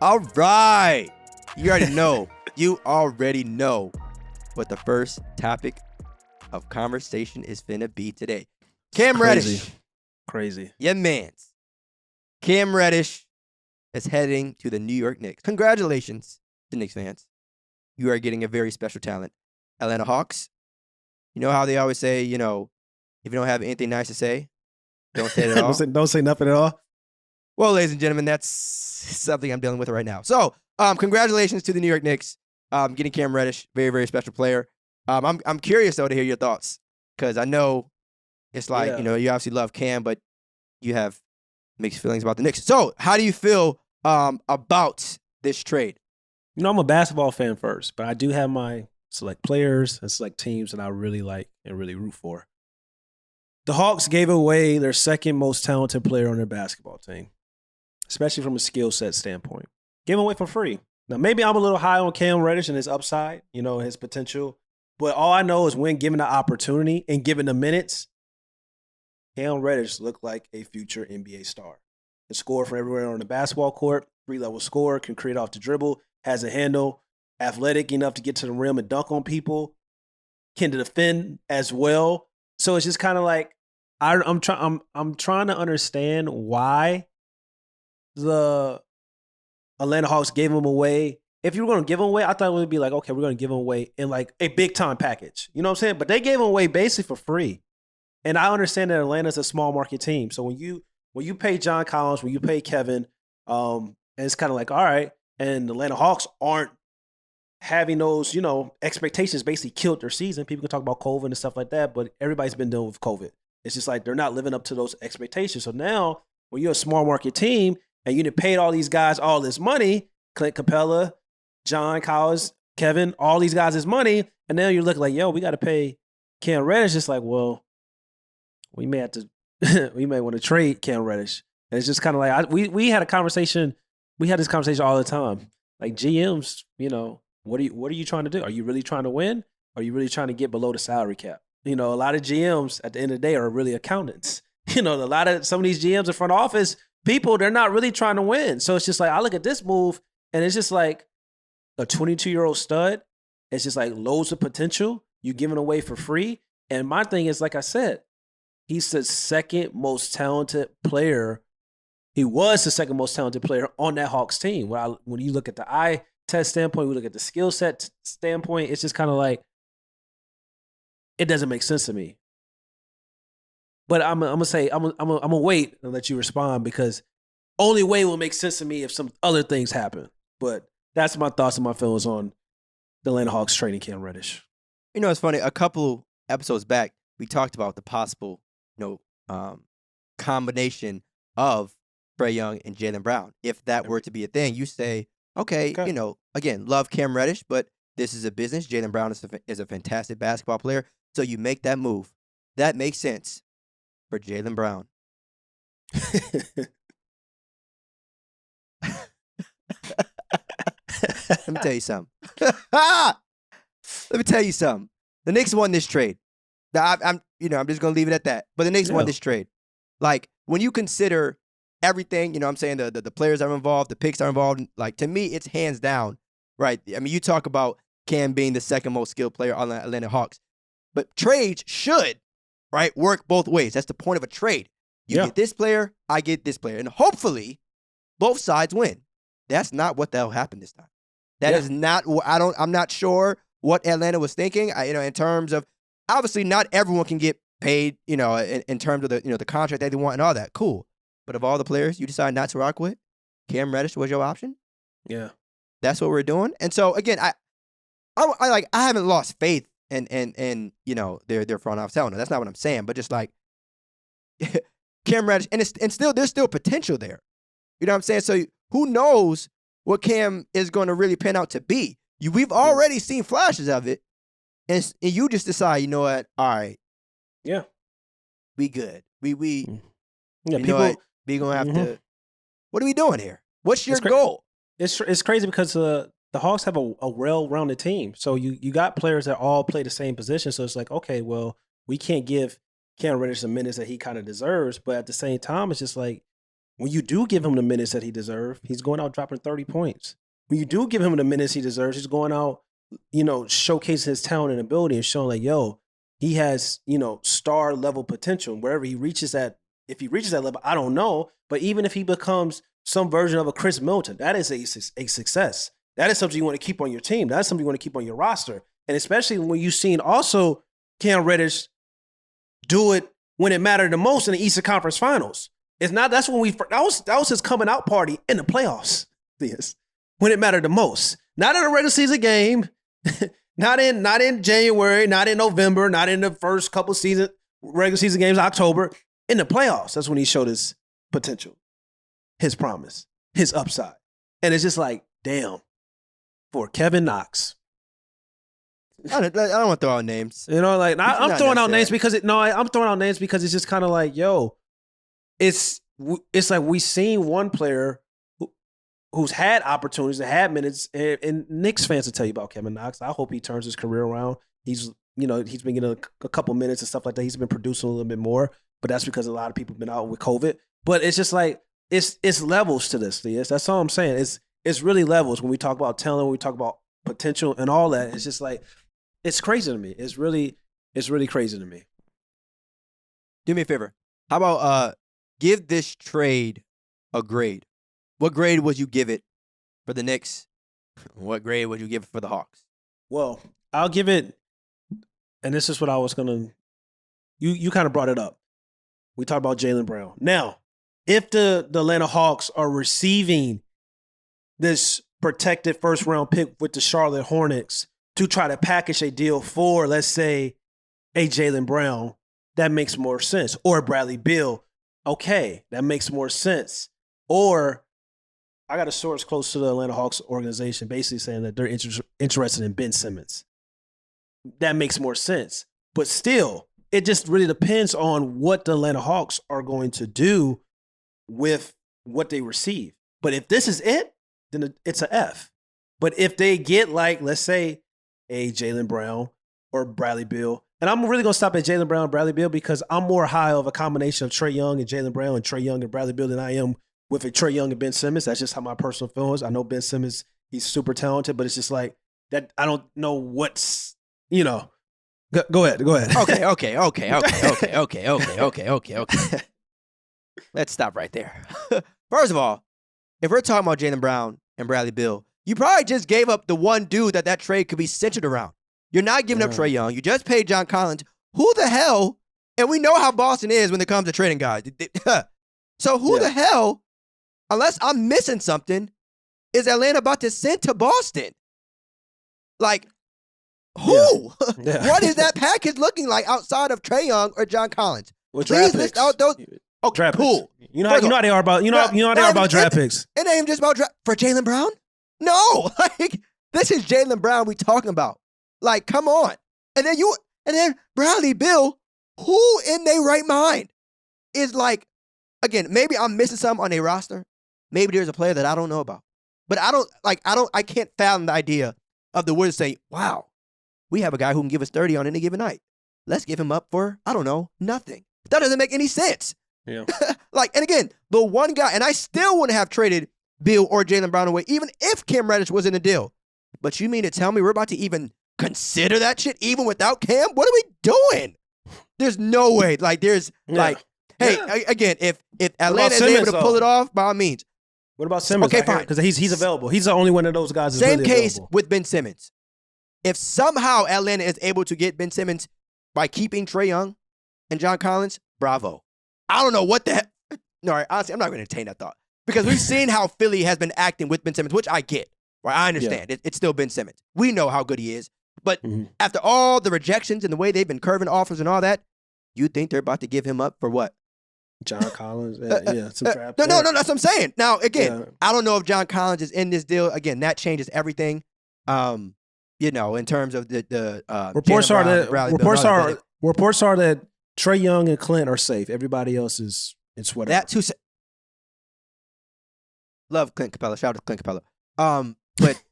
All right. You already know. You already know what the first topic of conversation is finna be today. Cam Reddish. Crazy. Yeah, mans. Cam Reddish is heading to the New York Knicks. Congratulations to Knicks fans. You are getting a very special talent. Atlanta Hawks. You know how they always say, if you don't have anything nice to say, don't say it at all. Don't say nothing at all. Well, ladies and gentlemen, that's something I'm dealing with right now. So, congratulations to the New York Knicks getting Cam Reddish, very, very special player. I'm curious, though, to hear your thoughts because I know it's like, you obviously love Cam, but you have mixed feelings about the Knicks. So, how do you feel about this trade? I'm a basketball fan first, but I do have my select players and select teams that I really like and really root for. The Hawks gave away their second most talented player on their basketball team, especially from a skill set standpoint. Gave him away for free. Now, maybe I'm a little high on Cam Reddish and his upside, his potential. But all I know is when given the opportunity and given the minutes, Cam Reddish looked like a future NBA star. Can score from everywhere on the basketball court, 3-level scorer, can create off the dribble, has a handle, athletic enough to get to the rim and dunk on people, can defend as well. So it's just kind of like I'm trying to understand why the Atlanta Hawks gave him away. If you were going to give him away, I thought it would be like, okay, we're going to give him away in like a big time package. You know what I'm saying? But they gave him away basically for free. And I understand that Atlanta's a small market team. So when you pay John Collins, when you pay Kevin, and it's kind of like, all right, and the Atlanta Hawks aren't having those, expectations basically killed their season. People can talk about COVID and stuff like that, but everybody's been dealing with COVID. It's just like they're not living up to those expectations. So now when you're a small market team and you done paid all these guys all this money, Clint Capella, John Collins, Kevin, all these guys this money, and now you're looking like, yo, we got to pay Cam Reddish. It's like, well, we may have to, we may want to trade Cam Reddish. And it's just kind of like, we had a conversation. We had this conversation all the time. Like GMs, what are you trying to do? Are you really trying to win? Or are you really trying to get below the salary cap? A lot of GMs at the end of the day are really accountants. Some of these GMs in front office people, they're not really trying to win. So it's just like, I look at this move and it's just like a 22-year-old stud. It's just like loads of potential. You giving away for free. And my thing is, like I said, he's the second most talented player. He was the second most talented player on that Hawks team. When you look at the eye test standpoint, we look at the skill set standpoint, it's just kind of like, it doesn't make sense to me. But I'm gonna wait and let you respond because only way will make sense to me if some other things happen. But that's my thoughts and my feelings on the Atlanta Hawks trading Cam Reddish. It's funny. A couple episodes back, we talked about the possible, combination of Trae Young and Jaylen Brown. If that were to be a thing, you say, okay. Again, love Cam Reddish, but this is a business. Jaylen Brown is a fantastic basketball player. So you make that move. That makes sense for Jaylen Brown. Let me tell you something. Let me tell you something. The Knicks won this trade. Now, I'm just gonna leave it at that. But the Knicks won this trade. Like when you consider everything, I'm saying the players are involved, the picks are involved. Like to me, it's hands down, right? I mean, you talk about Cam being the second most skilled player on the Atlanta Hawks, but trades should, right, work both ways. That's the point of a trade. You get this player, I get this player, and hopefully, both sides win. That's not what the hell happened this time. That is not. I'm not sure what Atlanta was thinking. In terms of obviously not everyone can get paid. In terms of the contract that they want and all that. Cool. But of all the players you decide not to rock with, Cam Reddish was your option. Yeah, that's what we're doing. And so again, I haven't lost faith in their front office. I don't know. That's not what I'm saying. But just like Cam Reddish, and still there's still potential there. You know what I'm saying? So who knows what Cam is going to really pan out to be? We've already seen flashes of it, and you just decide, you know what? All right, we good. We we gonna have to. What are we doing here? What's your goal? It's crazy because the Hawks have a well-rounded team. So you got players that all play the same position. So it's like, okay, well, we can't give Cam Reddish the minutes that he kind of deserves, but at the same time, it's just like when you do give him the minutes that he deserves, he's going out dropping 30 points. When you do give him the minutes he deserves, he's going out, showcasing his talent and ability and showing like, yo, he has, star level potential. Wherever he reaches that, if he reaches that level, I don't know. But even if he becomes some version of a Chris Middleton, that is a success. That is something you want to keep on your team. That's something you want to keep on your roster. And especially when you've seen also Cam Reddish do it when it mattered the most in the Eastern Conference Finals. That was his coming out party in the playoffs. When it mattered the most. Not in a regular season game, not in January, not in November, not in the first couple regular season games, October. In the playoffs, that's when he showed his potential, his promise, his upside. And it's just like, damn, for Kevin Knox. I don't want to throw out names. I'm throwing out names because I'm throwing out names because it's just kind of like, yo, it's like we seen one player who's had opportunities and had minutes, and Knicks fans will tell you about Kevin Knox. I hope he turns his career around. He's been getting a couple minutes and stuff like that. He's been producing a little bit more, but that's because a lot of people have been out with COVID. But it's just like it's levels to this. That's all I'm saying. It's really levels when we talk about talent, when we talk about potential and all that. It's just like it's crazy to me. It's really crazy to me. Do me a favor. How about give this trade a grade? What grade would you give it for the Knicks? What grade would you give it for the Hawks? Well, I'll give it, and this is what I was going to, you kind of brought it up. We talked about Jaylen Brown. Now, if the Atlanta Hawks are receiving this protected first-round pick with the Charlotte Hornets to try to package a deal for, let's say, a Jaylen Brown, that makes more sense. Or Bradley Beal, okay, that makes more sense. Or I got a source close to the Atlanta Hawks organization basically saying that they're interested in Ben Simmons. That makes more sense. But still, it just really depends on what the Atlanta Hawks are going to do with what they receive. But if this is it, then it's an F. But if they get like, let's say, a Jaylen Brown or Bradley Beal, and I'm really going to stop at Jaylen Brown and Bradley Beal because I'm more high of a combination of Trae Young and Jaylen Brown and Trae Young and Bradley Beal than I am with a Trae Young and Ben Simmons. That's just how my personal feelings. I know Ben Simmons, he's super talented, but it's just like that. I don't know what's, Go ahead. Okay. Let's stop right there. First of all, if we're talking about Jaylen Brown and Bradley Beal, you probably just gave up the one dude that trade could be centered around. You're not giving up Trae Young. You just paid John Collins. Who the hell? And we know how Boston is when it comes to trading guys. So who the hell, unless I'm missing something, is Atlanta about to send to Boston? Like, who? Yeah. What is that package looking like outside of Trae Young or John Collins? Well, please list out those. Okay, draft cool. Picks. You know how they are about. You know how they are about draft picks. It ain't just about draft for Jaylen Brown. No, like this is Jaylen Brown we talking about. Like, come on. And then Bradley Beal, who in their right mind is like, again, maybe I'm missing something on their roster. Maybe there's a player that I don't know about. But I can't fathom the idea of the Wizards saying, wow, we have a guy who can give us 30 on any given night. Let's give him up for, I don't know, nothing. That doesn't make any sense. Yeah. And again, the one guy, and I still wouldn't have traded Beal or Jaylen Brown away, even if Cam Reddish was in the deal. But you mean to tell me we're about to even consider that shit even without Cam? What are we doing? There's no way. Again, if Atlanta is able to pull it off, by all means. What about Simmons? Okay, fine. Because he's available. He's the only one of those guys that's Same really case available. with Ben Simmons. If somehow Atlanta is able to get Ben Simmons by keeping Trae Young and John Collins, bravo. I don't know what the heck. No, honestly, I'm not going to entertain that thought. Because we've seen how Philly has been acting with Ben Simmons, which I get. Right? I understand. Yeah. It's still Ben Simmons. We know how good he is. But after all the rejections and the way they've been curving offers and all that, you think they're about to give him up for what? John Collins? Some draft. No, that's what I'm saying. Now, again, I don't know if John Collins is in this deal. Again, that changes everything. In terms of the reports are that Trae Young and Clint are safe. Everybody else it's whatever. That too. Love Clint Capella. Shout out to Clint Capella. But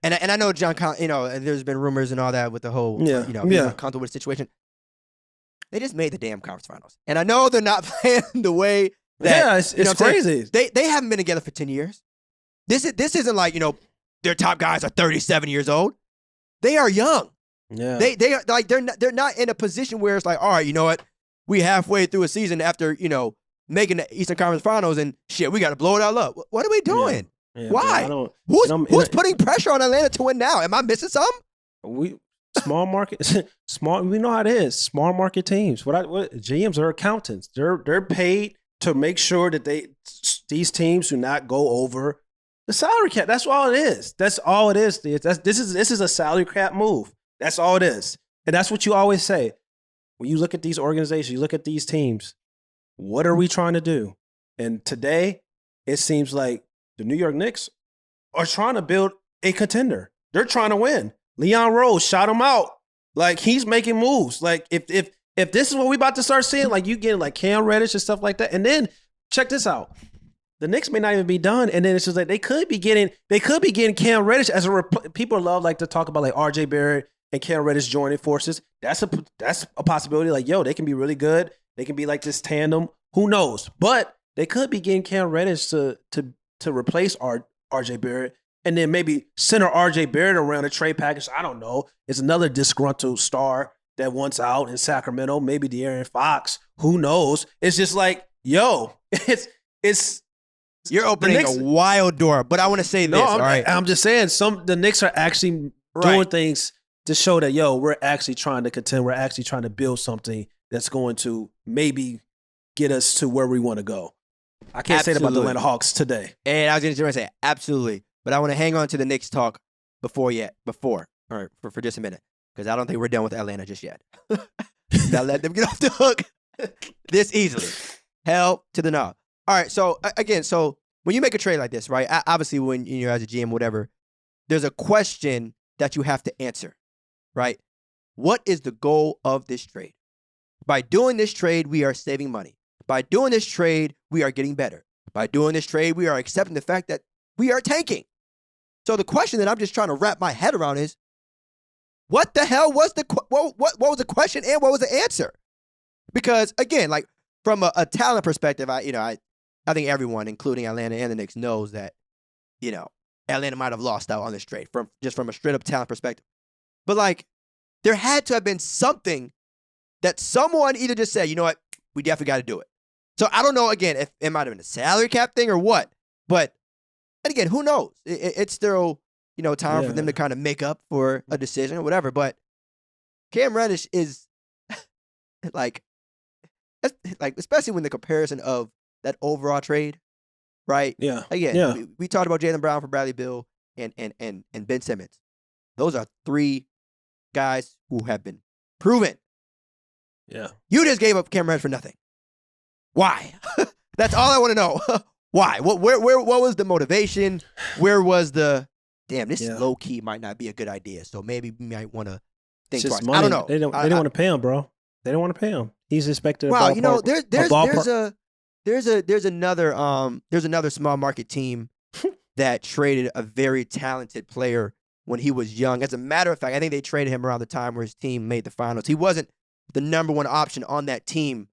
and I know John Collins. There's been rumors and all that with the whole comfortable with the situation. They just made the damn conference finals, and I know they're not playing the way It's crazy. They haven't been together for 10 years. This isn't like, their top guys are 37 years old. They are young. Yeah. They are like they're not in a position where it's like, all right, you know what? We halfway through a season after, making the Eastern Conference Finals and shit, we got to blow it all up. What are we doing? Yeah, why? Who's putting pressure on Atlanta to win now? Am I missing something? Small market, we know how it is. Small market teams. What GMs are accountants. They're paid to make sure that these teams do not go over the salary cap. That's all it is. That's all it is. This is a salary cap move. That's all it is. And that's what you always say. When you look at these organizations, you look at these teams, what are we trying to do? And today, it seems like the New York Knicks are trying to build a contender. They're trying to win. Leon Rose shot him out. Like, he's making moves. Like, if this is what we about to start seeing, like, you getting like Cam Reddish and stuff like that. And then check this out. The Knicks may not even be done. And then it's just like they could be getting Cam Reddish as people love like to talk about like RJ Barrett and Cam Reddish joining forces. That's a possibility. Like, yo, they can be really good. They can be like this tandem. Who knows? But they could be getting Cam Reddish to replace RJ Barrett. And then maybe center RJ Barrett around a trade package. I don't know. It's another disgruntled star that wants out in Sacramento. Maybe De'Aaron Fox. Who knows? It's just like, yo, it's. You're opening a wild door. But I want to say this. All right. I'm just saying the Knicks are actually doing things to show that, yo, we're actually trying to contend. We're actually trying to build something that's going to maybe get us to where we want to go. I can't say that about the Atlanta Hawks today. And I was going to say, absolutely. But I want to hang on to the Knicks talk for just a minute, because I don't think we're done with Atlanta just yet. Now let them get off the hook this easily. Hell to the no. All right, so again, when you make a trade like this, right, obviously when you're as a GM, whatever, there's a question that you have to answer, right? What is the goal of this trade? By doing this trade, we are saving money. By doing this trade, we are getting better. By doing this trade, we are accepting the fact that we are tanking. So the question that I'm just trying to wrap my head around is, what the hell was what was the question and what was the answer? Because again, like from a talent perspective, I think everyone, including Atlanta and the Knicks, knows that Atlanta might have lost out on this trade from a straight up talent perspective. But like, there had to have been something that someone either just said, you know what, we definitely got to do it. So I don't know, again, if it might have been a salary cap thing or what, but and again, who knows? It's still, time for them to kind of make up for a decision or whatever. But Cam Reddish is like, especially when the comparison of that overall trade, right? Yeah. Again, we talked about Jaylen Brown for Bradley Beal and Ben Simmons. Those are three guys who have been proven. Yeah. You just gave up Cam Reddish for nothing. Why? That's all I want to know. Why? What was the motivation? Where was the this low key might not be a good idea. So maybe we might want to think twice. Money. I don't know. They didn't want to pay him, bro. They didn't want to pay him. He's expected. Wow, there's another small market team that traded a very talented player when he was young. As a matter of fact, I think they traded him around the time where his team made the finals. He wasn't the number one option on that team.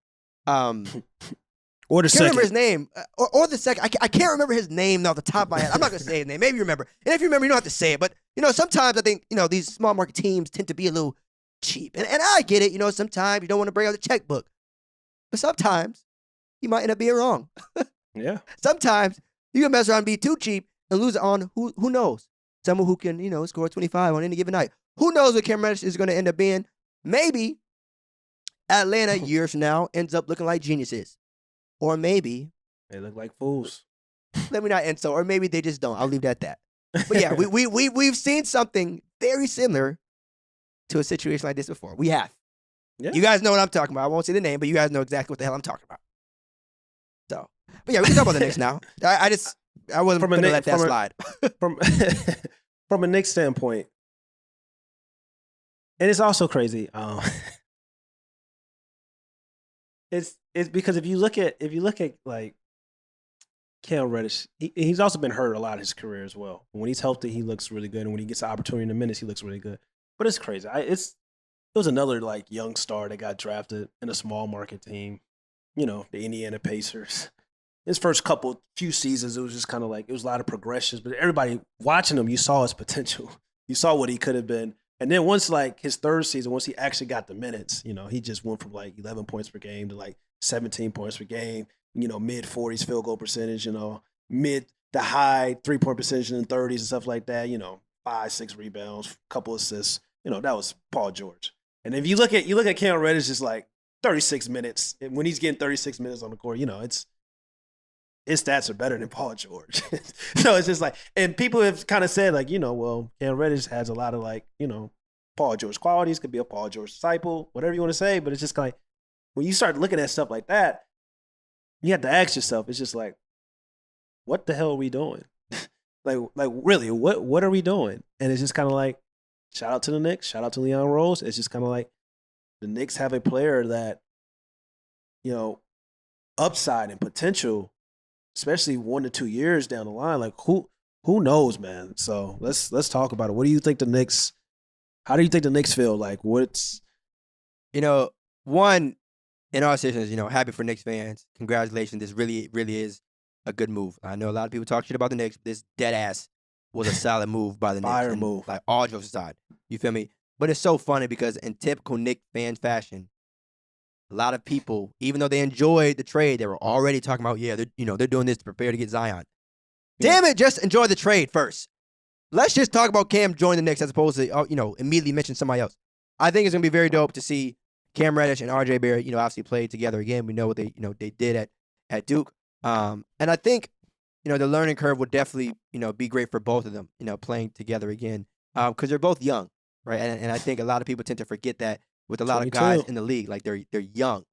Or the second. I can't remember his name. Or the second. I can't remember his name off the top of my head. I'm not going to say his name. Maybe you remember. And if you remember, you don't have to say it. But, sometimes I think, these small market teams tend to be a little cheap. And I get it. Sometimes you don't want to bring out the checkbook. But sometimes you might end up being wrong. Yeah. Sometimes you can mess around and be too cheap and lose it on who knows. Someone who can, score 25 on any given night. Who knows what Cam Reddish is going to end up being? Maybe Atlanta years from now ends up looking like geniuses. Or maybe they look like fools. Let me not end so. Or maybe they just don't. I'll leave it at that. But yeah, we've seen something very similar to a situation like this before. We have. Yeah. You guys know what I'm talking about. I won't say the name, but you guys know exactly what the hell I'm talking about. So, but yeah, we can talk about the Knicks now. I wasn't going to let that slide. From a Knicks standpoint, and it's also crazy. It's because if you look at like Cam Reddish, he's also been hurt a lot in his career as well. When he's healthy, he looks really good, and when he gets the opportunity in the minutes, he looks really good. But it's crazy. It was another like young star that got drafted in a small market team, the Indiana Pacers. his first few seasons, it was just kind of like, it was a lot of progressions, but everybody watching him, you saw his potential. You saw what he could have been. And then once like his third season, once he actually got the minutes, he just went from like 11 points per game to like 17 points per game, mid 40s field goal percentage, mid to high 3-point percentage in the 30s and stuff like that, 5-6 rebounds, couple assists, that was Paul George. And if you look at Cam Reddish, just like 36 minutes, and when he's getting 36 minutes on the court, his stats are better than Paul George. So it's just like, and people have kind of said like, well, Cam Reddish has a lot of like, Paul George qualities, could be a Paul George disciple, whatever you want to say. But it's just like, when you start looking at stuff like that, you have to ask yourself, it's just like, what the hell are we doing? like really, what are we doing? And it's just kind of like, shout out to the Knicks, shout out to Leon Rose. It's just kind of like, the Knicks have a player that, upside and potential, especially 1 to 2 years down the line, like who knows, man? So let's talk about it. What do you think the Knicks? How do you think the Knicks feel? Like what's, one, in all seriousness, happy for Knicks fans. Congratulations. This really, really is a good move. I know a lot of people talk shit about the Knicks, but this dead ass was a solid move by the Knicks. Fire move. Like all jokes aside, you feel me? But it's so funny because in typical Knicks fan fashion, a lot of people, even though they enjoyed the trade, they were already talking about, they're doing this to prepare to get Zion. Yeah. Damn it, just enjoy the trade first. Let's just talk about Cam joining the Knicks as opposed to, immediately mention somebody else. I think it's going to be very dope to see Cam Reddish and RJ Barrett, obviously play together again. We know what they did at Duke. And I think, the learning curve would definitely, be great for both of them, playing together again. Because they're both young, right? And I think a lot of people tend to forget that with a lot 22. of guys in the league. Like, they're young.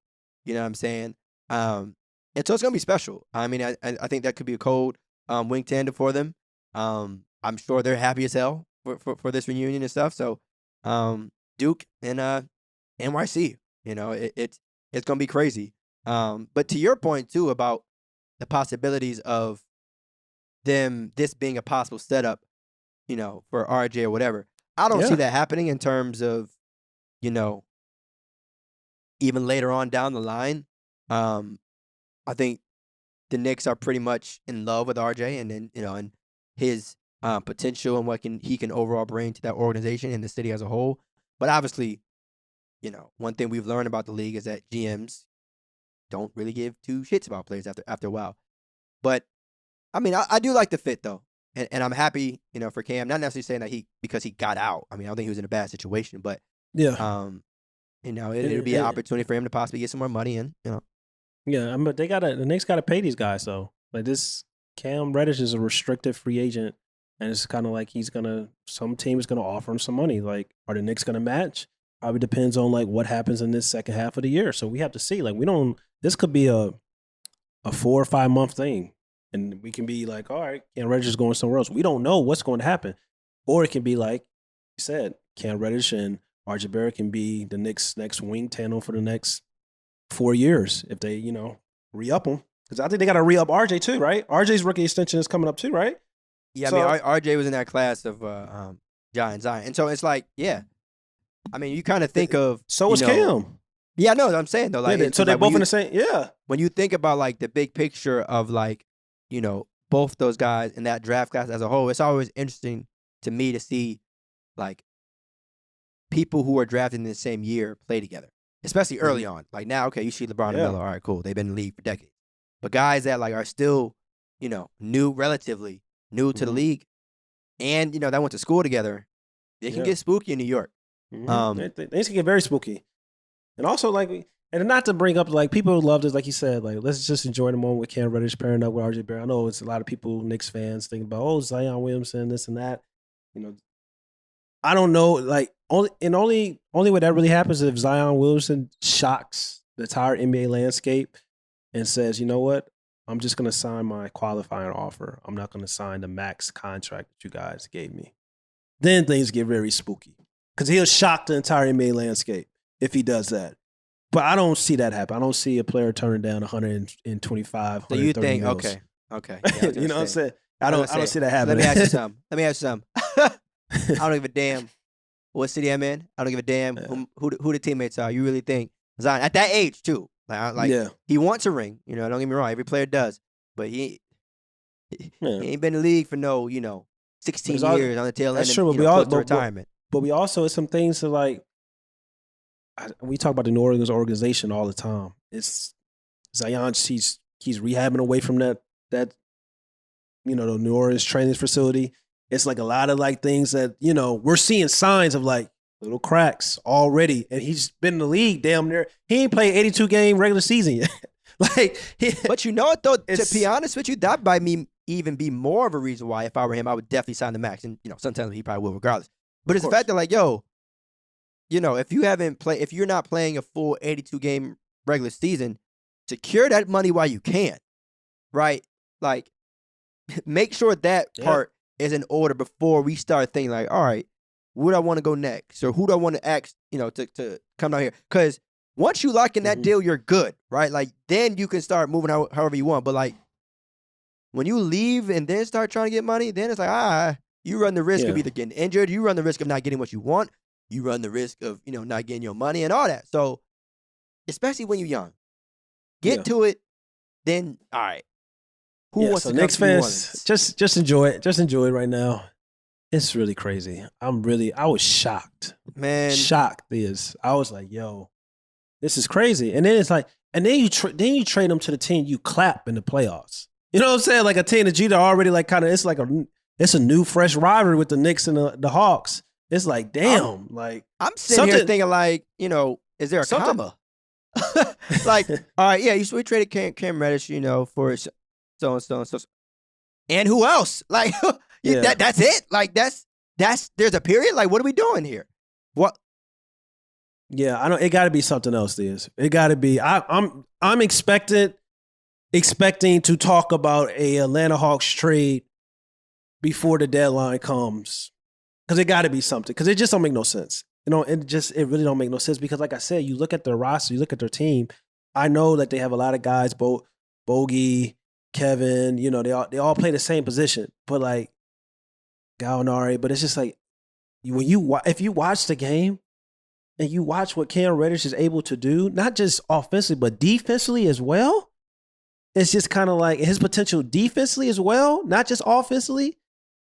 You know what I'm saying? And so it's going to be special. I mean, I think that could be a cold wing tandem for them. I'm sure they're happy as hell for this reunion and stuff. So Duke and NYC, it's going to be crazy. But to your point, too, about the possibilities of this being a possible setup, for RJ or whatever, I don't see that happening in terms of, even later on down the line. I think the Knicks are pretty much in love with RJ and then, and his potential and what he can overall bring to that organization and the city as a whole. But obviously, one thing we've learned about the league is that GMs don't really give two shits about players after a while. But I mean, I do like the fit though, and I'm happy, for Cam. Not necessarily saying that because he got out. I mean, I don't think he was in a bad situation, but it'll be an opportunity for him to possibly get some more money in. Yeah, but the Knicks gotta pay these guys though. Like this, Cam Reddish is a restricted free agent, and it's kind of like some team is gonna offer him some money. Like, are the Knicks gonna match? Probably depends on like what happens in this second half of the year. So we have to see. Like, this could be a 4 or 5 month thing, and we can be like, all right, Cam Reddish is going somewhere else. We don't know what's going to happen, or it can be like you said, Cam Reddish and RJ Barrett can be the Knicks' next wing tandem for the next 4 years if they, re-up them. Because I think they got to re-up RJ too, right? RJ's rookie extension is coming up too, right? Yeah, so, I mean, RJ was in that class of Zion. And so it's like, yeah. I mean, you kind of think of... So was Cam. Yeah, no, I'm saying though. Like, so they're both in the same... Yeah. When you think about like the big picture of like, both those guys in that draft class as a whole, it's always interesting to me to see like people who are drafted in the same year play together. Especially early on. Like now, okay, you see LeBron and Melo. All right, cool. They've been in the league for decades. But guys that like are still, relatively new to the league, and that went to school together, they can get spooky in New York. They can get very spooky, and also like, and not to bring up like people love this, like you said, like let's just enjoy the moment with Cam Reddish pairing up with RJ Barrett. I know it's a lot of people, Knicks fans, thinking about Zion Williamson, this and that. I don't know, like only way that really happens is if Zion Williamson shocks the entire NBA landscape and says, you know what, I'm just going to sign my qualifying offer. I'm not going to sign the max contract that you guys gave me. Then things get very spooky because he'll shock the entire NBA landscape if he does that. But I don't see that happen. I don't see a player turning down 125, so you think, mils. Okay. Yeah, you know what I'm saying? I don't see that happening. Let me ask you something. I don't give a damn what city I'm in. I don't give a damn who the teammates are. You really think Zion at that age too? Like he wants a ring. Don't get me wrong. Every player does. but he ain't been in the league for 16 years on the tail end. That's of, true, but close to retirement. But we also, it's some things that like, we talk about the New Orleans organization all the time. It's Zion, he's rehabbing away from that the New Orleans training facility. It's like a lot of like things that, we're seeing signs of like little cracks already. And he's been in the league damn near. He ain't played 82 game regular season yet. But you know what though, to be honest with you, that might even be more of a reason why if I were him, I would definitely sign the max. And sometimes he probably will regardless. But it's the fact that like, if you're not playing a full 82 game regular season, secure that money while you can, right? Like, make sure that part is in order before we start thinking like, all right, where do I want to go next? Or who do I want to ask, to come down here? Because once you lock in that deal, you're good, right? Like, then you can start moving however you want. But like, when you leave and then start trying to get money, then it's like, you run the risk of either getting injured, you run the risk of not getting what you want, you run the risk of, not getting your money and all that. So, especially when you're young, get to it, then, all right. Who wants to Knicks fans, just enjoy it. Just enjoy it right now. It's really crazy. I was shocked. Man. Shocked is. I was like, yo, this is crazy. And then it's like, and then you trade them to the team you clap in the playoffs. You know what I'm saying? Like a team that you already like kind of, it's a new fresh rivalry with the Knicks and the Hawks. It's like, damn. I'm sitting here thinking like, is there a comma? Like, all right, yeah, we traded Cam Reddish, for so and so and so. And who else? Like, that's it? Like, there's a period? Like, what are we doing here? What? Yeah, I don't. It got to be something else, Diaz. It got to be. I'm expecting to talk about a Atlanta Hawks trade before the deadline comes, because it got to be something. Because it just don't make no sense. It really don't make no sense. Because like I said, you look at their roster, you look at their team. I know that they have a lot of guys, Bogey, Kevin. They all play the same position, but like Gallinari. But it's just like if you watch the game. And you watch what Cam Reddish is able to do, not just offensively, but defensively as well. It's just kind of like his potential defensively as well, not just offensively.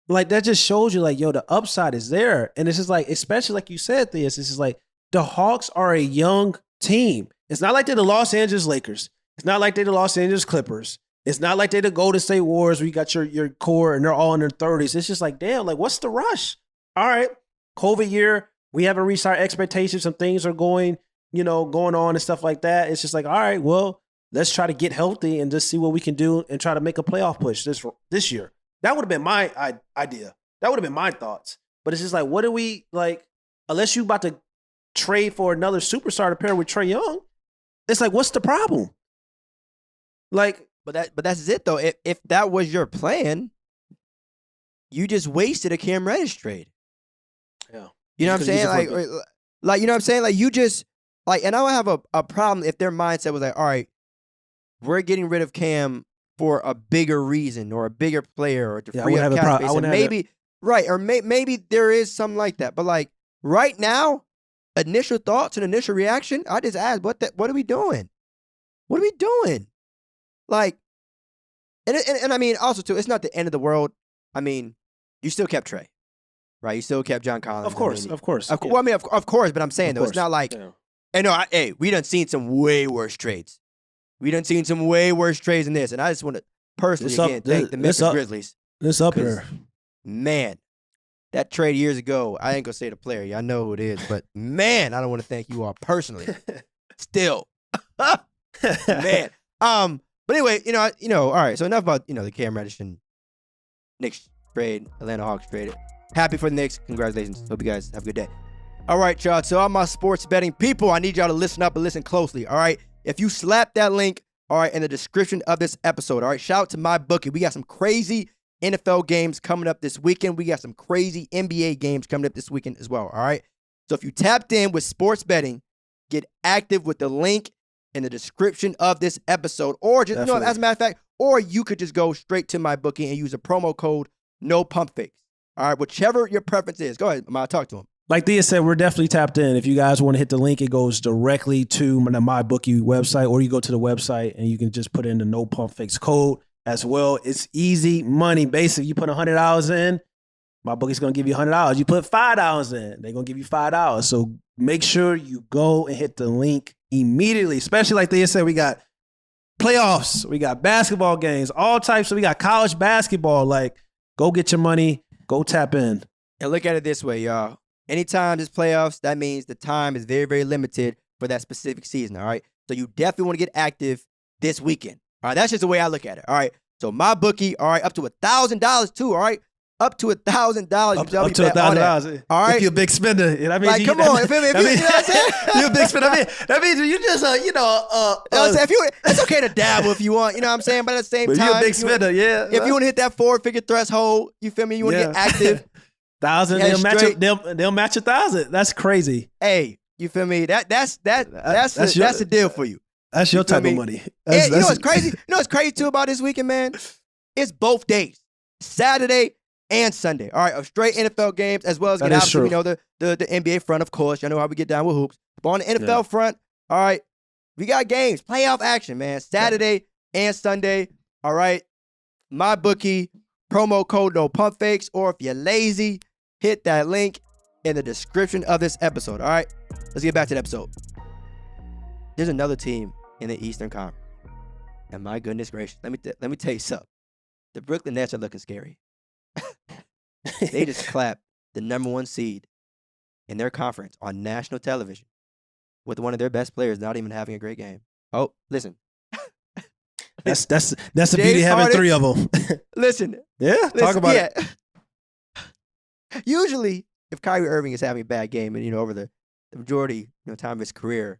Like, that just shows you, like, yo, the upside is there. And it's just like, especially like you said, this is like the Hawks are a young team. It's not like they're the Los Angeles Lakers. It's not like they're the Los Angeles Clippers. It's not like they're the Golden State Warriors where you got your core and they're all in their 30s. It's just like, damn, like, what's the rush? All right, COVID year. We haven't reached our expectations. Some things are going on and stuff like that. It's just like, all right, well, let's try to get healthy and just see what we can do and try to make a playoff push this year. That would have been my idea. That would have been my thoughts. But it's just like, what do we, like, unless you about to trade for another superstar to pair with Trae Young, it's like, what's the problem? Like, but that's it though. If that was your plan, you just wasted a Cam Reddish trade. Yeah. You know what I'm saying? Like, you know what I'm saying? Like, you just, like, and I would have a problem if their mindset was like, all right, we're getting rid of Cam for a bigger reason or a bigger player or to free up cap space. And maybe, right, or maybe there is something like that. But, like, right now, initial thoughts and initial reaction, I just asked, what are we doing? What are we doing? Like, and I mean, also, too, it's not the end of the world. I mean, you still kept Trae. Right, you still kept John Collins. Of course. Well, I mean, of course, but I'm saying, though, it's not like, and no, we done seen some way worse trades. We done seen some way worse trades than this, and I just want to personally, thank the Memphis Grizzlies. This up here. Man, that trade years ago, I ain't going to say the player. Y'all know who it is, but man, I don't want to thank you all personally. Still. Man. But anyway, all right, so enough about, the Cam Reddish and Knicks trade, Atlanta Hawks trade. Happy for the Knicks. Congratulations. Hope you guys have a good day. All right, y'all. So all my sports betting people, I need y'all to listen up and listen closely, all right? If you slap that link, all right, in the description of this episode, all right, shout out to my bookie. We got some crazy NFL games coming up this weekend. We got some crazy NBA games coming up this weekend as well, all right? So if you tapped in with sports betting, get active with the link in the description of this episode. Or just, as a matter of fact, or you could just go straight to my bookie and use a promo code, NOPUMPFAKES. All right, whichever your preference is. Go ahead, I'll talk to him. Like Thea said, we're definitely tapped in. If you guys want to hit the link, it goes directly to my bookie website, or you go to the website and you can just put in the No Pump Fakes code as well. It's easy money. Basically, you put $100 in, my bookie's going to give you $100. You put $5 in, they're going to give you $5. So make sure you go and hit the link immediately, especially like they said, we got playoffs, we got basketball games, all types. So we got college basketball. Like, go get your money, go tap in. And look at it this way, y'all. Anytime there's playoffs, that means the time is very, very limited for that specific season, all right? So you definitely want to get active this weekend. All right, that's just the way I look at it. All right. So my bookie, all right, up to $1,000 too, all right? Up to $1,000. Up to $1,000. All right. If you're a big spender. That means like, come on. If you know what I'm saying? You're a big spender. That means you just, you know what I'm saying? It's okay to dabble if you want, you know what I'm saying? But at the same time. You're a big spender, yeah. If you want to hit that 4-figure threshold, you feel me? You want to get active. 1,000, they'll match 1,000. That's crazy. Hey, you feel me? That's the deal for you. That's your type of money. You know what's crazy? You know what's crazy too about this weekend, man? It's both days, Saturday and Sunday. All right, of straight NFL games as well as get out. You know the NBA front, of course. Y'all know how we get down with hoops. But on the NFL front, all right, we got games, playoff action, man. Saturday and Sunday. All right, my bookie promo code no pump fakes, or if you're lazy, hit that link in the description of this episode. All right, let's get back to the episode. There's another team in the Eastern Conference, and my goodness gracious, let me tell you something. The Brooklyn Nets are looking scary. They just clapped the number 1 seed in their conference on national television with one of their best players not even having a great game. Oh, listen. That's the beauty of having 3 of them. Listen. Talk about it. Usually, if Kyrie Irving is having a bad game, and over the majority time of his career,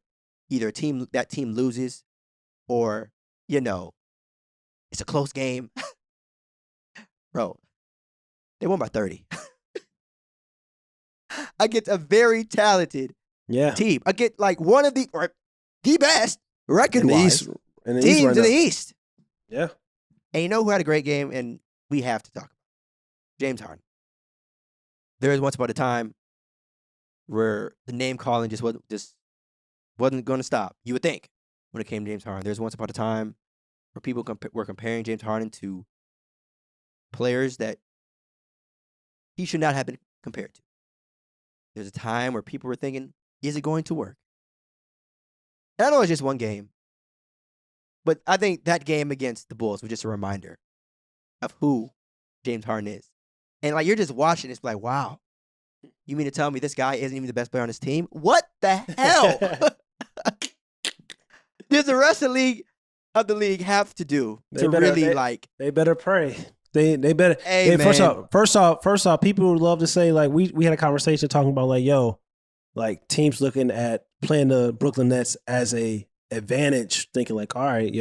either that team loses, or it's a close game. Bro, they won by 30. I get a very talented team. I get like one of the best record-wise teams in the East. Yeah. And you know who had a great game, and we have to talk about James Harden. There was once upon a time where the name calling just wasn't going to stop. You would think when it came to James Harden. There's once upon a time where people were comparing James Harden to players that he should not have been compared to. There's a time where people were thinking, is it going to work? And I know it's just one game, but I think that game against the Bulls was just a reminder of who James Harden is. And like, you're just watching this like, wow, you mean to tell me this guy isn't even the best player on his team? What the hell? Does the rest of the league have to do They better pray. They better. Hey, first off, people would love to say like we had a conversation talking about like teams looking at playing the Brooklyn Nets as a advantage, thinking like, all right,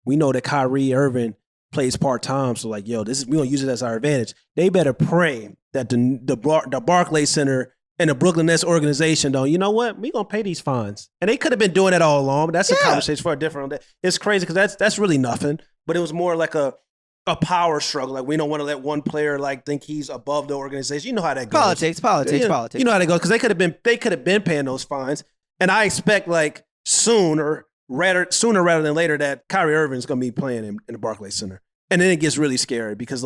we know that Kyrie Irving plays part-time, so like, we gonna use it as our advantage. They better pray that the Barclays Center and the Brooklyn Nets organization don't, you know what, we gonna pay these fines. And they could have been doing that all along, but that's a conversation for a different day. It's crazy because that's really nothing, but it was more like a power struggle. Like, we don't want to let one player think he's above the organization. You know how that goes. Politics. You know how that goes, because they could have been paying those fines. And I expect sooner rather than later that Kyrie Irving is going to be playing in the Barclays Center. And then it gets really scary because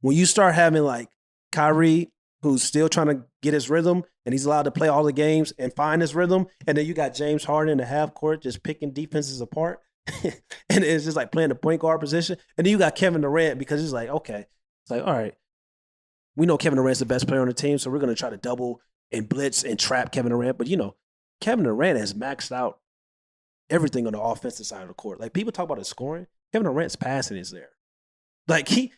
when you start having Kyrie, who's still trying to get his rhythm and he's allowed to play all the games and find his rhythm, and then you got James Harden in the half court just picking defenses apart. And it's just playing the point guard position. And then you got Kevin Durant, because it's okay. It's all right, we know Kevin Durant's the best player on the team, so we're going to try to double and blitz and trap Kevin Durant. But, Kevin Durant has maxed out everything on the offensive side of the court. People talk about his scoring. Kevin Durant's passing is there. He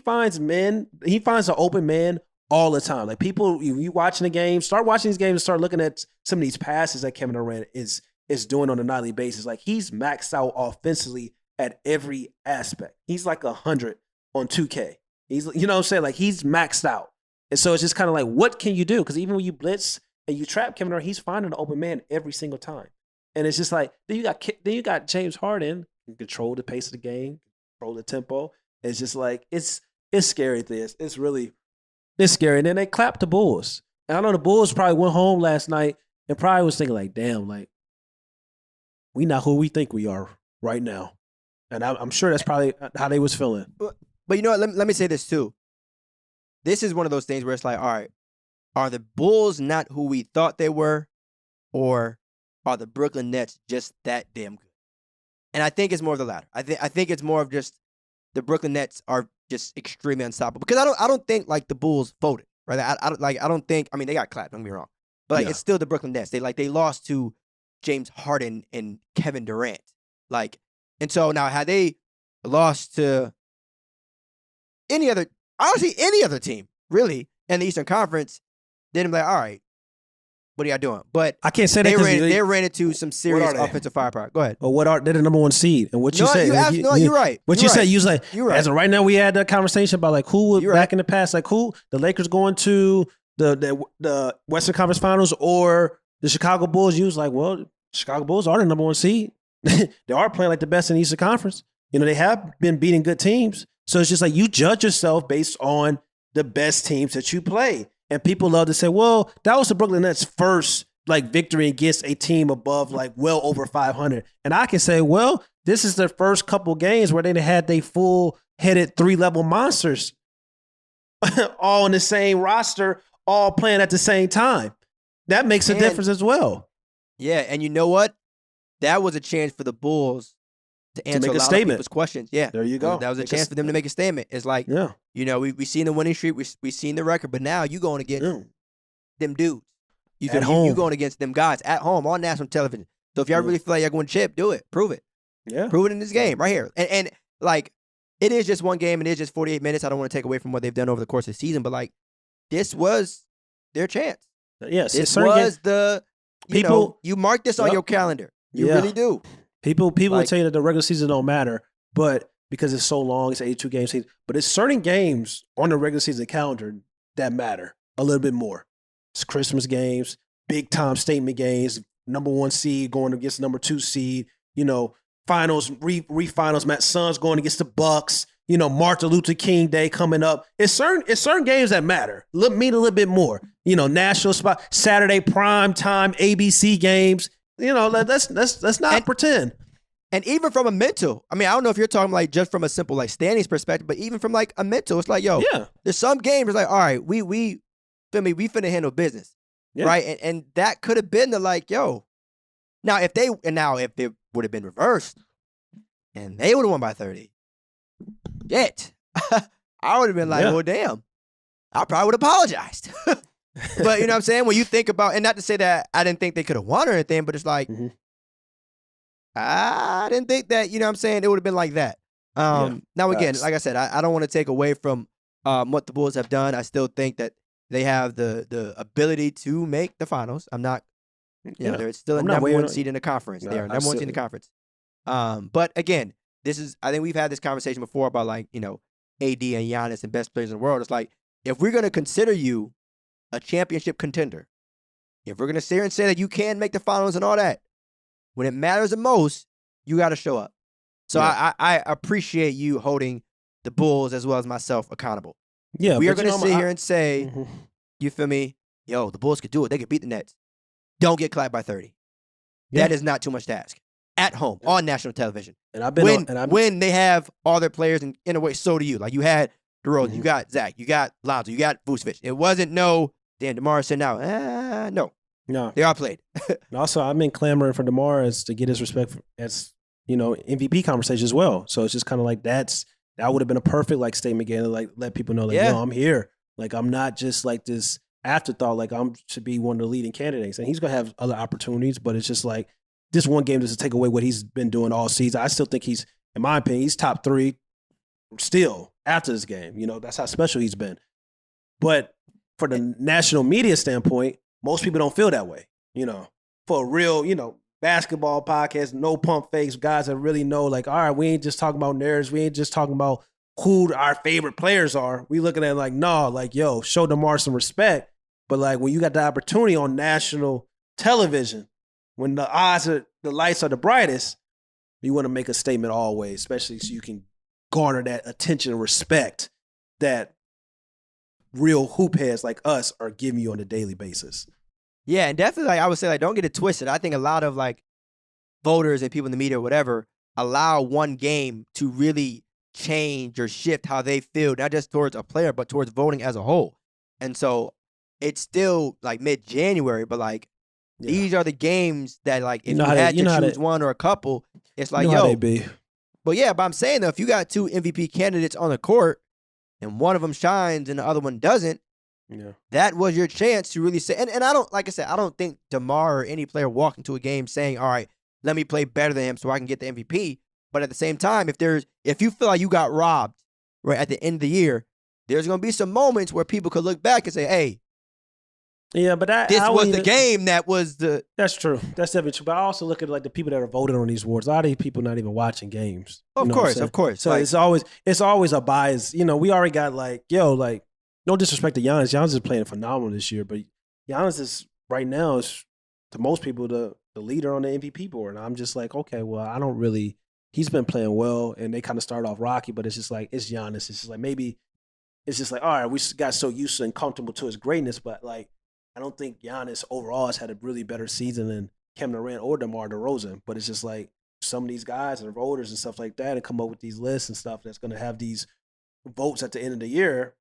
finds the open man all the time. People, you watching the game, start watching these games and start looking at some of these passes that Kevin Durant is doing on a nightly basis. He's maxed out offensively at every aspect. He's 100 on 2K. He's, you know what I'm saying? He's maxed out. And so it's just kind of what can you do? Because even when you blitz and you trap Kevin Durant, he's finding the open man every single time. And it's just then you got James Harden who can control the pace of the game, control the tempo. It's just it's scary. It's scary. And then they clapped the Bulls. And I know the Bulls probably went home last night and probably was thinking damn, we not who we think we are right now. And I'm sure that's probably how they was feeling. But you know what? Let me say this too. This is one of those things where it's like, all right, are the Bulls not who we thought they were, or are the Brooklyn Nets just that damn good? And I think it's more of the latter. I think it's more of just the Brooklyn Nets are just extremely unstoppable. Because I don't think like the Bulls folded, right? I don't think. I mean, they got clapped. Don't get me wrong, but like, it's still the Brooklyn Nets. They lost to James Harden and Kevin Durant, like, and so now had they lost to any other team really in the Eastern Conference, then I'm like, all right, what are y'all doing? But I can't say that they ran into some serious offensive firepower. Go ahead. Or they're the number one seed. And what you said, you're right. What you said, you was like, you're right. As of right now, we had that conversation about like who was back in the past, like who the Lakers going to the Western Conference Finals or the Chicago Bulls. You was like, well, Chicago Bulls are the number one seed. They are playing like the best in the Eastern Conference. You know, they have been beating good teams. So it's just like you judge yourself based on the best teams that you play. And people love to say, well, that was the Brooklyn Nets' first like victory against a team above like well over 500. And I can say, well, this is their first couple games where they had their full-headed 3-level monsters all on the same roster, all playing at the same time. That makes a difference as well. Yeah, and you know what? That was a chance for the Bulls to answer a lot of people's questions. Yeah, there you go. That was a chance for them to make a statement. It's like, you know, we seen the winning streak, we seen the record, but now you going against them dudes. You going against them guys at home on national television. So if y'all really feel like y'all going to chip, do it. Prove it. Yeah, prove it in this game right here. And like, it is just one game and it's just 48 minutes. I don't want to take away from what they've done over the course of the season, but like, this was their chance. Yes, this was the you mark this on your calendar. You really do. People will tell you that the regular season don't matter, but because it's so long, it's 82 game season. But it's certain games on the regular season calendar that matter a little bit more. It's Christmas games, big time statement games, number 1 seed going against number 2 seed. You know, finals, re-finals. Matt Suns going against the Bucks. You know, Martin Luther King Day coming up. It's certain games that matter. Mean a little bit more. You know, national spot, Saturday prime time, ABC games. You know, let's not pretend. And even from a mental, I mean, I don't know if you're talking like just from a simple like standings perspective, but even from like a mental, it's like, yo, there's some games it's like, all right, we finna handle business, right? And that could have been the like, yo. Now if it would have been reversed, and they would have won by 30, I would have been like, well, damn, I probably would have apologized. But you know what I'm saying? When you think about, and not to say that I didn't think they could have won or anything, but it's like, I didn't think that, you know what I'm saying, it would have been like that. Now, again, like I said, I don't want to take away from what the Bulls have done. I still think that they have the ability to make the finals. I'm not, they're still a number 1 seed in the conference. They're number 1 seed in the conference. But again, I think we've had this conversation before about like, you know, AD and Giannis and best players in the world. It's like, if we're going to consider you a championship contender, if we're going to sit here and say that you can make the finals and all that, when it matters the most, you got to show up. So I appreciate you holding the Bulls as well as myself accountable. Yeah, we are going to sit here and say, you feel me? Yo, the Bulls could do it. They could beat the Nets. Don't get clapped by 30. That is not too much to ask. At home, on national television. And when they have all their players, in a way, so do you. Like, you had DeRozan, you got Zach, you got Lonzo, you got Vucevic. It wasn't DeMar said no. No, they all played. And also, I've been clamoring for DeMar to get his respect as, you know, MVP conversation as well. So it's just kind of like that would have been a perfect like statement again to like let people know like, yo, I'm here. Like, I'm not just like this afterthought. Like, should be one of the leading candidates. And he's gonna have other opportunities, but it's just like this one game doesn't take away what he's been doing all season. I still think he's, in my opinion, he's top 3 still after this game. You know, that's how special he's been. But for the national media standpoint, most people don't feel that way, you know, for a real, you know, basketball podcast, no pump fakes, guys that really know, like, all right, we ain't just talking about narratives. We ain't just talking about who our favorite players are. We looking at it like, no, like, yo, show DeMar some respect. But like, when you got the opportunity on national television, when the lights are the brightest, you want to make a statement always, especially so you can garner that attention and respect that real hoop heads like us are giving you on a daily basis. Yeah, and definitely, like, I would say, like, don't get it twisted. I think a lot of like voters and people in the media or whatever, allow one game to really change or shift how they feel, not just towards a player, but towards voting as a whole. And so it's still like mid-January, but like these are the games that like if you had to choose one or a couple, it's like, how they be. But yeah, but I'm saying though, if you got two MVP candidates on the court and one of them shines and the other one doesn't, that was your chance to really say. And I don't, like I said, I don't think DeMar or any player walked into a game saying, all right, let me play better than him so I can get the MVP. But at the same time, if you feel like you got robbed right at the end of the year, there's going to be some moments where people could look back and say, hey, but this was the game that was the. That's true. That's definitely true. But I also look at like the people that are voting on these awards. A lot of these people not even watching games. Of course. So it's always a bias. We already got like, no disrespect to Giannis. Giannis is playing phenomenal this year, but Giannis is right now is to most people the leader on the MVP board. And I'm just like, okay, well, I don't really. He's been playing well, and they kind of started off rocky, but it's just like it's Giannis. It's just like maybe it's just like all right, we got so used to and comfortable to his greatness, but like. I don't think Giannis overall has had a really better season than Kevin Durant or DeMar DeRozan. But it's just like some of these guys and voters and stuff like that and come up with these lists and stuff that's going to have these votes at the end of the year.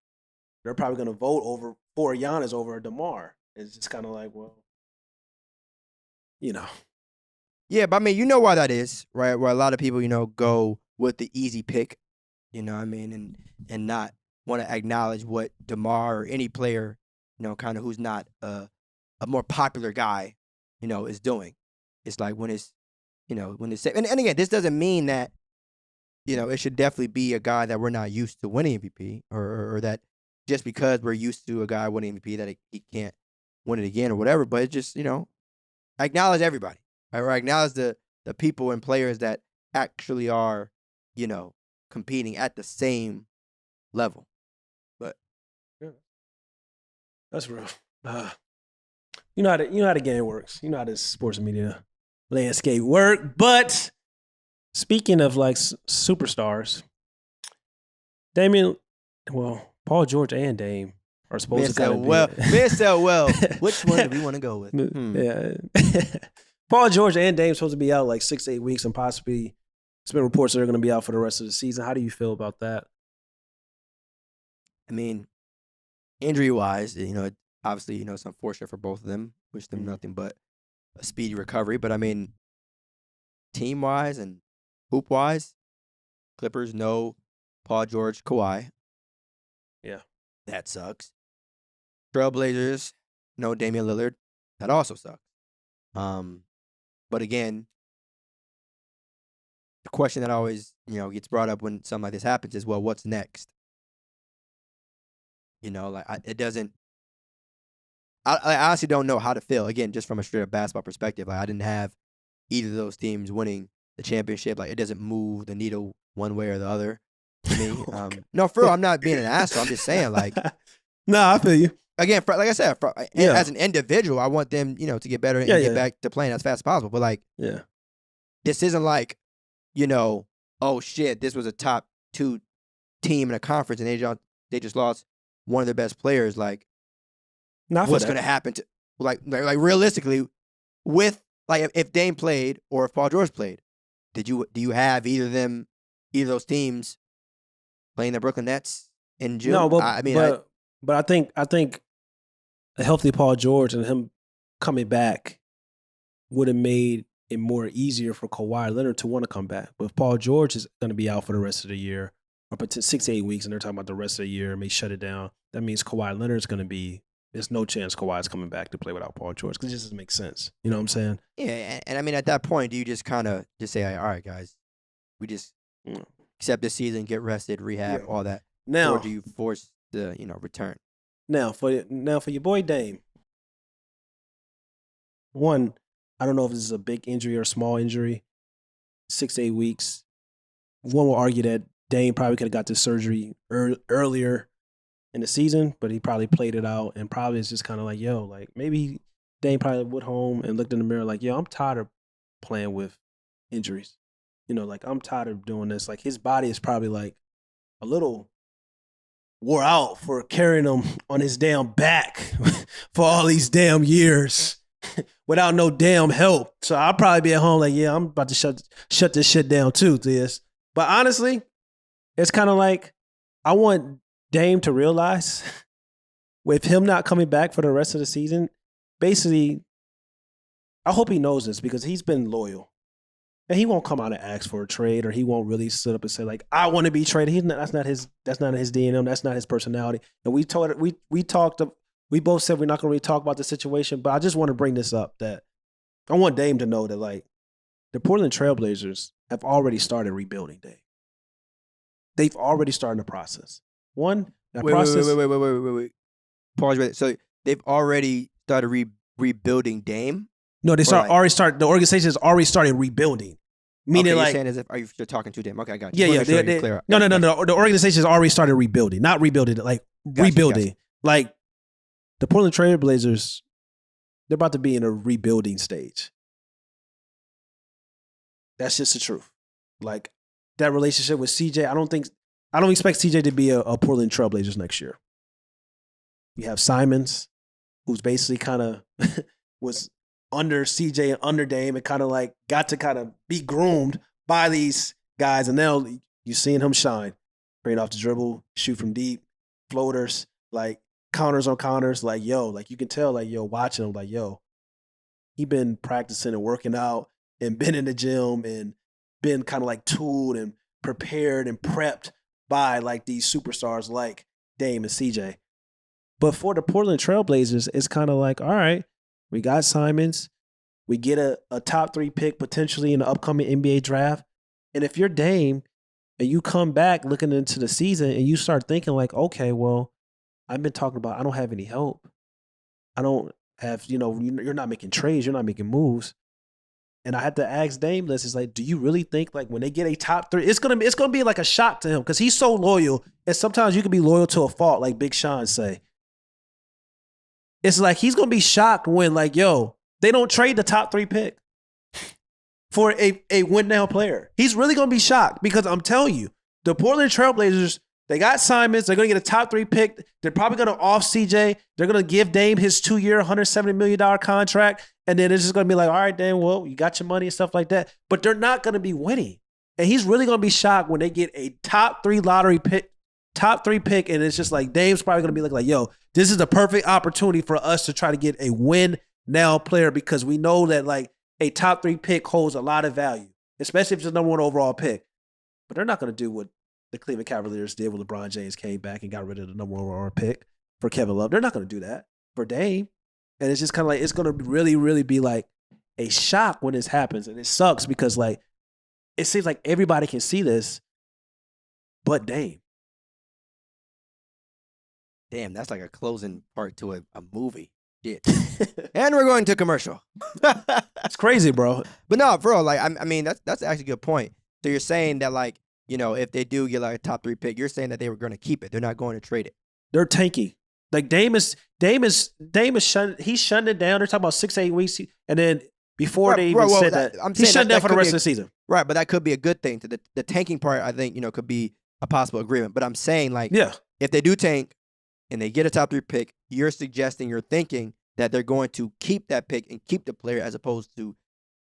They're probably going to vote for Giannis over DeMar. It's just kind of like, well, Yeah, but I mean, you know why that is, right? Where a lot of people, go with the easy pick, what I mean, and not want to acknowledge what DeMar or any player kind of who's not a more popular guy, is doing. It's like when it's, when it's and again, this doesn't mean that, it should definitely be a guy that we're not used to winning MVP or that just because we're used to a guy winning MVP that he can't win it again or whatever. But it just, acknowledge everybody, right? Or acknowledge the people and players that actually are, competing at the same level. That's real. You know how the game works. You know how this sports media landscape work. But speaking of like superstars, Paul George and Dame are supposed to well. Which one do we want to go with? Yeah. Paul George and Dame supposed to be out like 6 to 8 weeks and possibly it's been reports that they're going to be out for the rest of the season. How do you feel about that? I mean, injury-wise, obviously, it's unfortunate for both of them. Wish them nothing but a speedy recovery. But, I mean, team-wise and hoop-wise, Clippers no Paul George, Kawhi. Yeah. That sucks. Trailblazers no Damian Lillard. That also sucks. But, again, the question that always, gets brought up when something like this happens is, well, what's next? It doesn't. I honestly don't know how to feel. Again, just from a straight up basketball perspective, I didn't have either of those teams winning the championship. Like, it doesn't move the needle one way or the other to me. No, for real, I'm not being an asshole. I'm just saying, like. No, I feel you. Again, like I said, as an individual, I want them, to get better and get back to playing as fast as possible. But like, this isn't like, oh shit, this was a top 2 team in a conference and they just lost one of their best players. Like, what's going to happen to like realistically with like if Dame played or if Paul George played, do you have either of those teams playing the Brooklyn Nets in June? No, but I think a healthy Paul George and him coming back would have made it more easier for Kawhi Leonard to want to come back. But if Paul George is going to be out for the rest of the year, or 6 to 8 weeks, and they're talking about the rest of the year, may shut it down. That means Kawhi Leonard's going to be. There's no chance Kawhi's coming back to play without Paul George because it just doesn't make sense. You know what I'm saying? Yeah, and I mean at that point, do you just kind of just say, all right, guys, we just accept this season, get rested, rehab, all that. Now, or do you force the return? Now for your boy Dame. One, I don't know if this is a big injury or a small injury. 6 to 8 weeks. One will argue that Dame probably could have got this surgery earlier in the season, but he probably played it out and probably is just kind of like, like maybe Dame probably went home and looked in the mirror like, I'm tired of playing with injuries. Like I'm tired of doing this. Like his body is probably like a little wore out for carrying him on his damn back for all these damn years without no damn help. So I'll probably be at home like, yeah, I'm about to shut this shit down too, this. But honestly, it's kind of like I want Dame to realize with him not coming back for the rest of the season, basically, I hope he knows this because he's been loyal. And he won't come out and ask for a trade, or he won't really sit up and say like, "I want to be traded." That's not his DNA. That's not his personality. And we both said we're not going to really talk about the situation. But I just want to bring this up that I want Dame to know that like the Portland Trailblazers have already started rebuilding. They've already started the process. Wait. Pause right. So they've already started rebuilding Dame. No, the organization has already started rebuilding. Meaning, okay, like, you're saying as if you're talking to Dame. Okay, I got you. Yeah. No. The organization has already started rebuilding, not rebuilding, rebuilding. Gotcha. Like the Portland Trailblazers, they're about to be in a rebuilding stage. That's just the truth. Like that relationship with CJ, I don't expect CJ to be a Portland Trailblazers next year. You have Simons, who's basically kind of was under CJ and under Dame and kind of like got to kind of be groomed by these guys. And now you're seeing him shine. Straight off the dribble, shoot from deep, floaters, like counters on counters. Like, yo, like you can tell, like, yo, watching him, like, yo, he been practicing and working out and been in the gym and been kind of like tooled and prepared and prepped by like these superstars like Dame and CJ. But for the Portland Trailblazers, it's kind of like, all right, we got Simons. We get a top 3 pick potentially in the upcoming NBA draft. And if you're Dame and you come back looking into the season and you start thinking like, okay, well, I've been talking about I don't have any help. I don't have, you're not making trades. You're not making moves. And I had to ask Dame this. It's like, do you really think like when they get a top 3, it's gonna be like a shock to him because he's so loyal. And sometimes you can be loyal to a fault, like Big Sean say. It's like he's going to be shocked when, like, yo, they don't trade the top 3 pick for a win-now player. He's really going to be shocked because I'm telling you, the Portland Trailblazers, they got Simons. They're going to get a top 3 pick. They're probably going to off CJ. They're going to give Dame his 2-year, $170 million contract. And then it's just going to be like, all right, Dame, well, you got your money and stuff like that. But they're not going to be winning. And he's really going to be shocked when they get a top 3 pick, and it's just like Dame's probably going to be like, yo, this is the perfect opportunity for us to try to get a win now player because we know that like a top 3 pick holds a lot of value, especially if it's the number 1 overall pick. But they're not going to do what the Cleveland Cavaliers did when LeBron James came back and got rid of the number 1 overall pick for Kevin Love. They're not going to do that for Dame. And it's just kind of like, it's going to really, really be like a shock when this happens. And it sucks because like, it seems like everybody can see this but Dame. Damn, that's like a closing part to a movie. Shit. And we're going to commercial. It's crazy, bro. But no, bro, like I mean, that's actually a good point. So you're saying that like, if they do get like a top 3 pick, you're saying that they were going to keep it. They're not going to trade it. They're tanking. Like Dame is shunned. He's shunned it down. They're talking about 6 to 8 weeks, and then before they even said that, he's shut down for the rest of the season. Right, but that could be a good thing. To the tanking part, I think could be a possible agreement. But I'm saying like, if they do tank and they get a top 3 pick, you're thinking that they're going to keep that pick and keep the player as opposed to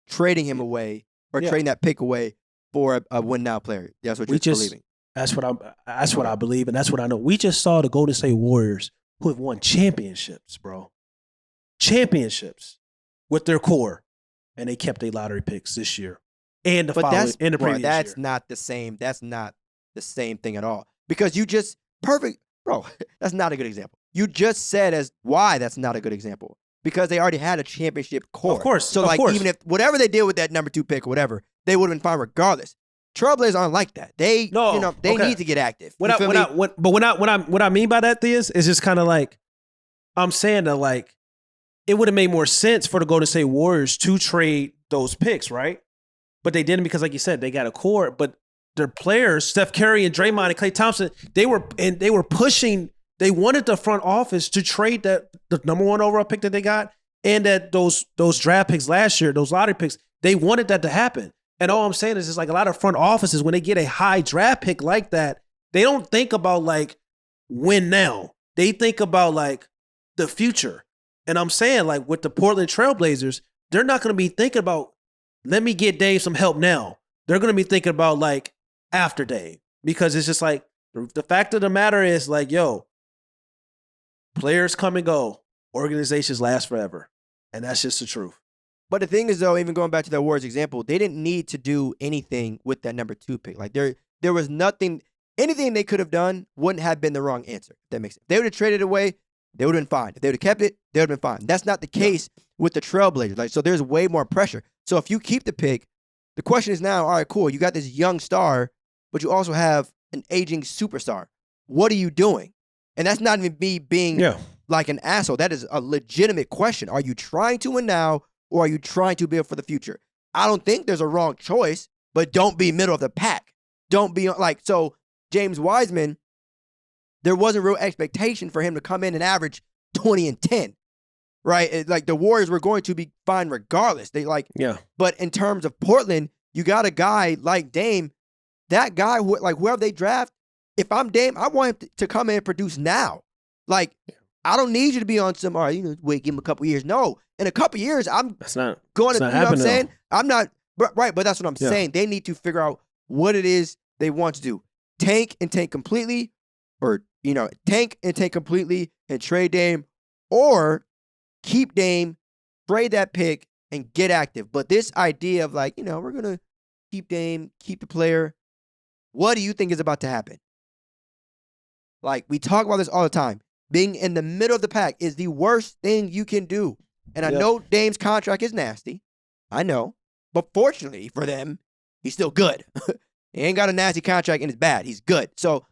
trading him away or trading that pick away for a win now player. That's what you're believing. That's what I believe, and that's what I know. We just saw the Golden State Warriors who have won championships, bro. Championships with their core, and they kept their lottery picks this year and the previous year. That's not the same. That's not the same thing at all. Because you just perfect, bro. That's not a good example. You just said as why that's not a good example. Because they already had a championship core. Of course. So even if whatever they did with that number 2 pick or whatever, they would have been fine regardless. Trailblazers aren't like that. They need to get active. What I mean by that is just kind of like I'm saying that like it would have made more sense for the Golden State Warriors to trade those picks, right? But they didn't because, like you said, they got a core. But their players, Steph Curry and Draymond and Klay Thompson, they were pushing. They wanted the front office to trade the number 1 overall pick that they got and that those draft picks last year, those lottery picks. They wanted that to happen. And all I'm saying is just like a lot of front offices, when they get a high draft pick like that, they don't think about like win now. They think about like the future. And I'm saying, like, with the Portland Trailblazers, they're not going to be thinking about, let me get Dame some help now. They're going to be thinking about, like, after Dame. Because it's just like, the fact of the matter is, like, yo, players come and go. Organizations last forever. And that's just the truth. But the thing is, though, even going back to the Warriors example, they didn't need to do anything with that number 2 pick. Like, there was nothing, anything they could have done wouldn't have been the wrong answer, if that makes sense. They would have traded it away, they would have been fine. If they would have kept it, they would have been fine. That's not the case with the Trailblazers. Like, so there's way more pressure. So if you keep the pick, the question is now, all right, cool, you got this young star, but you also have an aging superstar. What are you doing? And that's not even me being like an asshole. That is a legitimate question. Are you trying to win now, or are you trying to build for the future? I don't think there's a wrong choice, but don't be middle of the pack. Don't be like, so James Wiseman, there wasn't real expectation for him to come in and average 20 and 10, right? Like the Warriors were going to be fine regardless. But in terms of Portland, you got a guy like Dame, that guy, whoever they draft, if I'm Dame, I want him to come in and produce now. Like, I don't need you to be on some, all right, wait, give him a couple years. No, in a couple years, I'm going to, you know what I'm saying? I'm not, right, but that's what I'm saying. They need to figure out what it is they want to do. Tank and tank completely, or, tank and tank completely and trade Dame, or keep Dame, trade that pick, and get active. But this idea of like, we're going to keep Dame, keep the player, what do you think is about to happen? Like, we talk about this all the time. Being in the middle of the pack is the worst thing you can do. And I know Dame's contract is nasty. I know. But fortunately for them, he's still good. He ain't got a nasty contract and it's bad. He's good. So,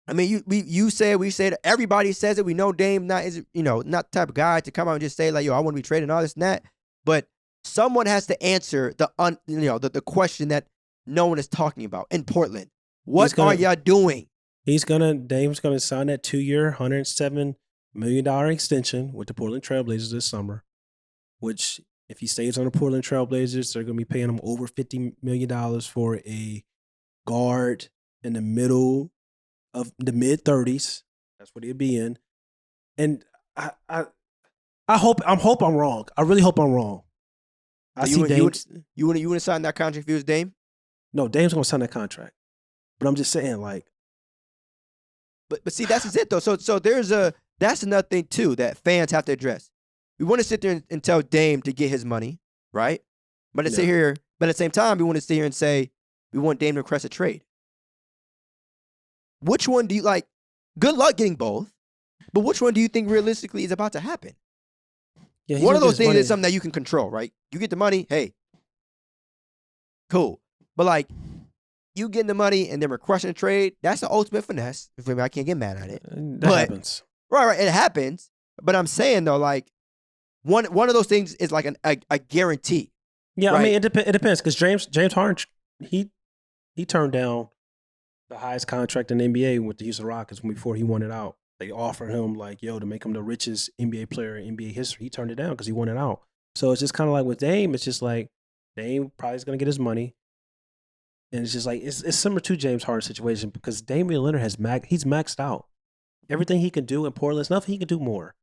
I mean, we say it. Everybody says it. We know Dame not the type of guy to come out and just say like, yo, I want to be traded and all this and that. But someone has to answer the question that no one is talking about in Portland. What are y'all doing? Dame's gonna sign that 2-year, $107 million extension with the Portland Trailblazers this summer, which if he stays on the Portland Trailblazers, they're gonna be paying him over $50 million for a guard in the middle of the mid-30s. That's what he'll be in. And I hope I'm wrong. I really hope I'm wrong. You want to sign that contract if you was Dame? No, Dame's gonna sign that contract. But I'm just saying, like. But see, that's it though. So that's another thing too that fans have to address. We want to sit there and tell Dame to get his money, right? But at the same time, we want to sit here and say we want Dame to request a trade. Which one do you like? Good luck getting both, but which one do you think realistically is about to happen? Yeah, one of those things is something that you can control, right? You get the money, hey, cool. But like, you getting the money and then requesting a trade, that's the ultimate finesse. I can't get mad at it. That happens. Right. It happens. But I'm saying, though, like, one of those things is like a guarantee. Yeah, right? I mean, it depends. Because James Harden, he turned down the highest contract in the NBA with the Houston Rockets before he wanted out. They offered him, like, to make him the richest NBA player in NBA history. He turned it down because he wanted out. So it's just kind of like with Dame, it's just like Dame probably is going to get his money. And it's just like, it's similar to James Harden's situation because Damian Lillard he's maxed out. Everything he can do in Portland, there's nothing he can do more.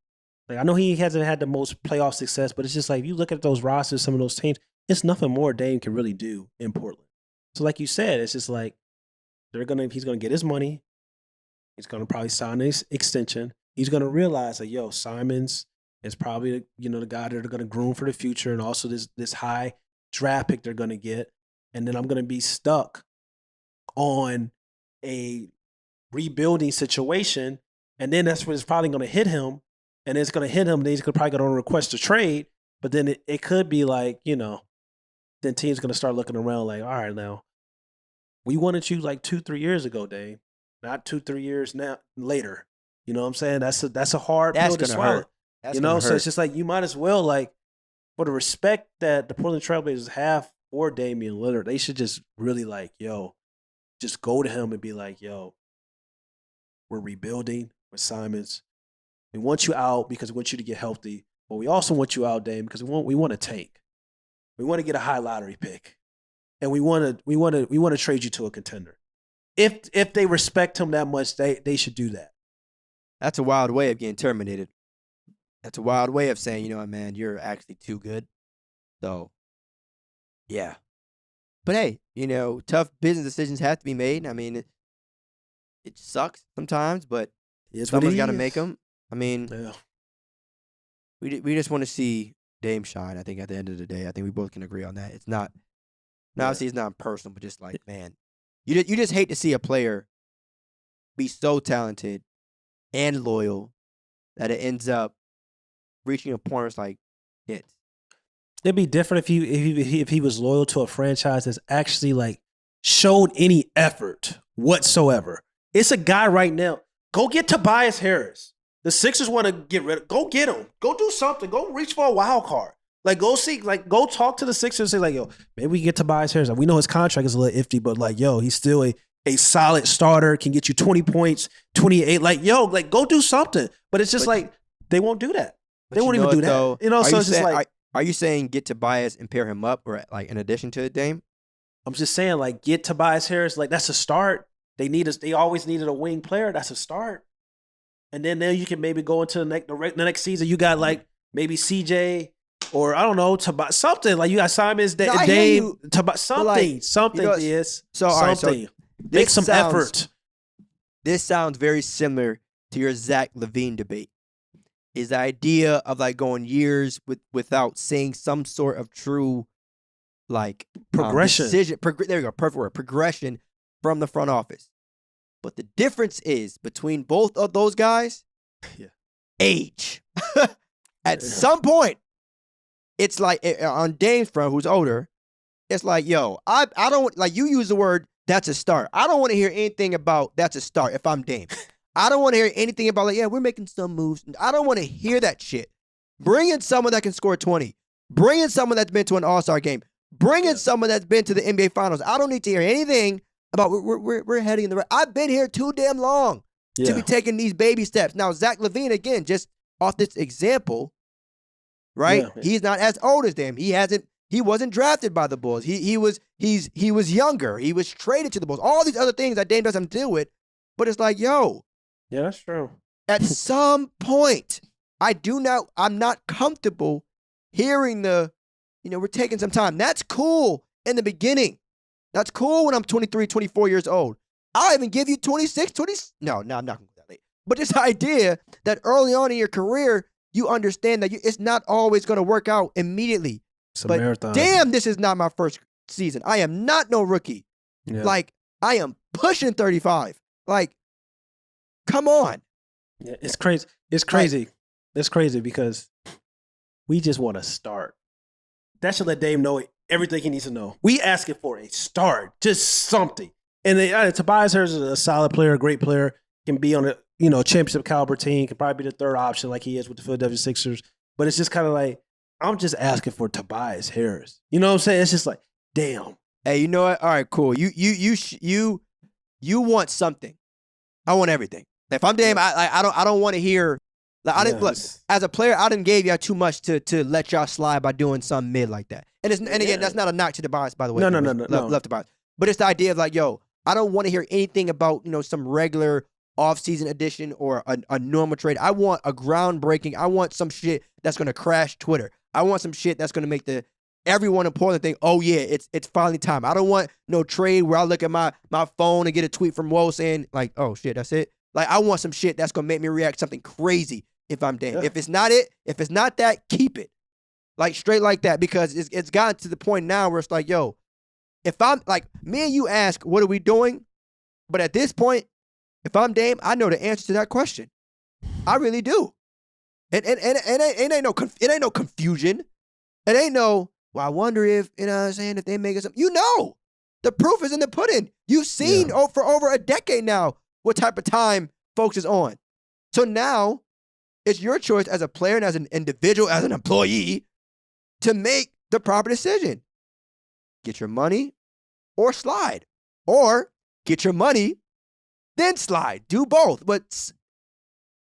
Like, I know he hasn't had the most playoff success, but it's just like, if you look at those rosters, some of those teams, it's nothing more Dame can really do in Portland. So like you said, it's just like, he's going to get his money. He's going to probably sign this extension. He's going to realize that, Simons is probably, the guy that they're going to groom for the future, and also this high draft pick they're going to get. And then I'm going to be stuck on a rebuilding situation. And then that's when it's probably going to hit him. And it's going to hit him. Then he's probably going to request a trade. But then it could be like, then teams going to start looking around like, all right, now, we wanted you like 2-3 years ago, Dave. Not 2-3 years now later. You know what I'm saying? That's a hard pill to swallow. So it's just like, you might as well, like, for the respect that the Portland Trailblazers have for Damian Lillard, they should just really like, just go to him and be like, we're rebuilding with Simons. We want you out because we want you to get healthy, but we also want you out, Dame, because we want to tank. We want to get a high lottery pick, and we want to trade you to a contender. If they respect him that much, they should do that. That's a wild way of getting terminated. That's a wild way of saying, you know what, man, you're actually too good. So, yeah. But hey, you know, tough business decisions have to be made. I mean, it sucks sometimes, but It's what it someone's got to make is. them. I mean, Yeah. we just want to see Dame shine. I think at the end of the day, I think we both can agree on that. It's not. Now, Yeah. obviously, it's not personal, but just like, man, you just hate to see a player be so talented and loyal that it ends up reaching a point where it's like, shit. It'd be different if he was loyal to a franchise that's actually like showed any effort whatsoever. It's a guy right now. Go get Tobias Harris. The Sixers want to get rid of. Go get him. Go do something. Go reach for a wild card. Like go see. Like go talk to the Sixers. And say like, yo, maybe we can get Tobias Harris. Like, we know his contract is a little iffy, but like, yo, he's still a solid starter. Can get you 20 points, 28. Like, yo, like go do something. But it's just like they won't do that. They won't even do that. Though, you know, so it's just like. Are you saying get Tobias and pair him up, or like in addition to Dame? I'm just saying, like, get Tobias Harris. Like, that's a start. They always needed a wing player. That's a start. And then you can maybe go into the next season. You got like maybe CJ or I don't know Tobias something like you got Simon's Dame Tobias something like, something you know, is so something. Make some effort. This sounds very similar to your Zach LaVine debate. Is the idea of like going years without seeing some sort of true like progression. There you go, perfect word. Progression from the front office. But the difference is between both of those guys, age. At some point, it's like on Dame's front, who's older, it's like, yo, I don't like you use the word that's a start. I don't want to hear anything about that's a start if I'm Dame. I don't want to hear anything about like, yeah, we're making some moves. I don't want to hear that shit. Bring in someone that can score 20. Bring in someone that's been to an All-Star game. Bring in someone that's been to the NBA Finals. I don't need to hear anything about we're heading in the right. I've been here too damn long to be taking these baby steps. Now, Zach LaVine, again, just off this example, right? Yeah. He's not as old as Dame. He wasn't drafted by the Bulls. He was younger. He was traded to the Bulls. All these other things that Dame doesn't deal with. But it's like, yo. Yeah, that's true. At some point, I'm not comfortable hearing we're taking some time. That's cool in the beginning. That's cool when I'm 23, 24 years old. I'll even give you 26, 20. No, I'm not going to go that late. But this idea that early on in your career, you understand that it's not always going to work out immediately. It's a marathon. Damn, this is not my first season. I am not no rookie. Yeah. Like, I am pushing 35. Like, come on. Yeah, it's crazy. It's crazy. It's crazy because we just want to start. That should let Dame know everything he needs to know. We asking for a start, just something. And Tobias Harris is a solid player, a great player, can be on a championship caliber team, can probably be the third option like he is with the Philadelphia Sixers. But it's just kind of like, I'm just asking for Tobias Harris. You know what I'm saying? It's just like, damn. Hey, you know what? All right, cool. You want something. I want everything. If I'm Dame, I don't want to hear. Like, look, as a player, I didn't gave y'all too much to let y'all slide by doing something mid like that. And again, that's not a knock to Tobias, by the way. No. Love Tobias. But it's the idea of like, yo, I don't want to hear anything about some regular off-season addition or a normal trade. I want a groundbreaking. I want some shit that's going to crash Twitter. I want some shit that's going to make everyone important think, oh yeah, it's finally time. I don't want no trade where I look at my phone and get a tweet from Woe saying like, oh shit, that's it. Like, I want some shit that's going to make me react something crazy if I'm Dame. Yeah. If it's not that, keep it. Like, straight like that, because it's gotten to the point now where it's like, yo, if I'm, like, me and you ask, what are we doing? But at this point, if I'm Dame, I know the answer to that question. I really do. And it ain't no confusion. It ain't no, well, I wonder if, if they make it something. The proof is in the pudding. You've seen for over a decade now what type of time folks is on. So now it's your choice as a player and as an individual, as an employee, to make the proper decision. Get your money or slide. Or get your money, then slide. Do both. But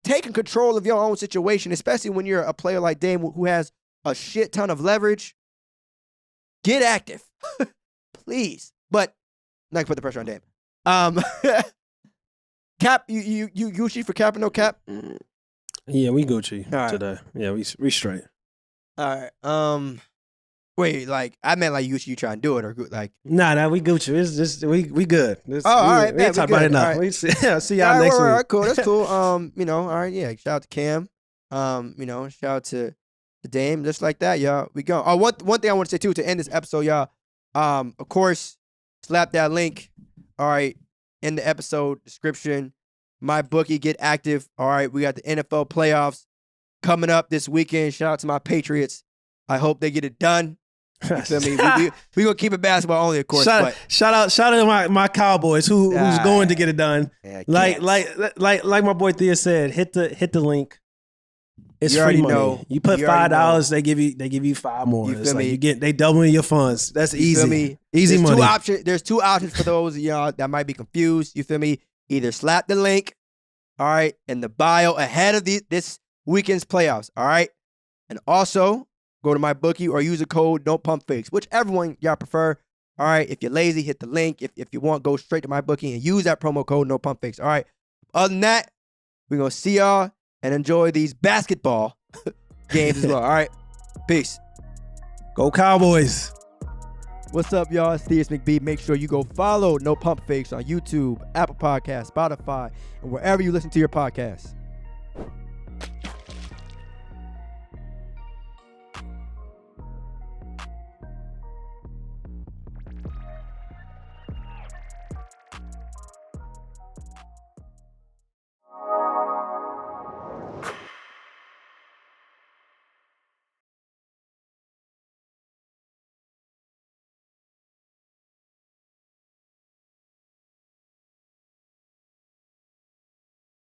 taking control of your own situation, especially when you're a player like Dame who has a shit ton of leverage, get active. Please. But not to put the pressure on Dame. Cap, you shoot for cap or no cap? Yeah, we Gucci All right. today. Yeah, we straight. All right. Wait, like I meant like you trying to do it or like. Nah, we Gucci. It's just we good. Oh, all right, we ain't talking about it enough. All right. We see y'all next All week. right, cool. That's cool. All right, yeah. Shout out to Cam. Shout out to Dame. Just like that, y'all. We go. Oh, one thing I want to say too to end this episode, y'all. Of course, slap that link. All right, in the episode description. My bookie, get active. All right, we got the NFL playoffs coming up this weekend. Shout out to my Patriots. I hope they get it done. You feel me? We gonna keep it basketball only, of course. Shout out to my Cowboys who's going to get it done. Yeah, like my boy Thea said, hit the link. It's you free already money. know. You put $5, they give you $5 more. You feel me? They doubling your funds. That's easy. You feel me? Easy There's money. There's two options for those of y'all that might be confused. You feel me? Either slap the link, all right, in the bio ahead of this weekend's playoffs, all right, and also go to my bookie or use a code No Pump Fakes, whichever one y'all prefer. All right, if you're lazy, hit the link. If you want, go straight to my bookie and use that promo code No Pump Fakes. All right. Other than that, we're gonna see y'all and enjoy these basketball games as well. All right. Peace. Go Cowboys. What's up, y'all? It's Theus McBee. Make sure you go follow No Pump Fakes on YouTube, Apple Podcasts, Spotify, and wherever you listen to your podcasts.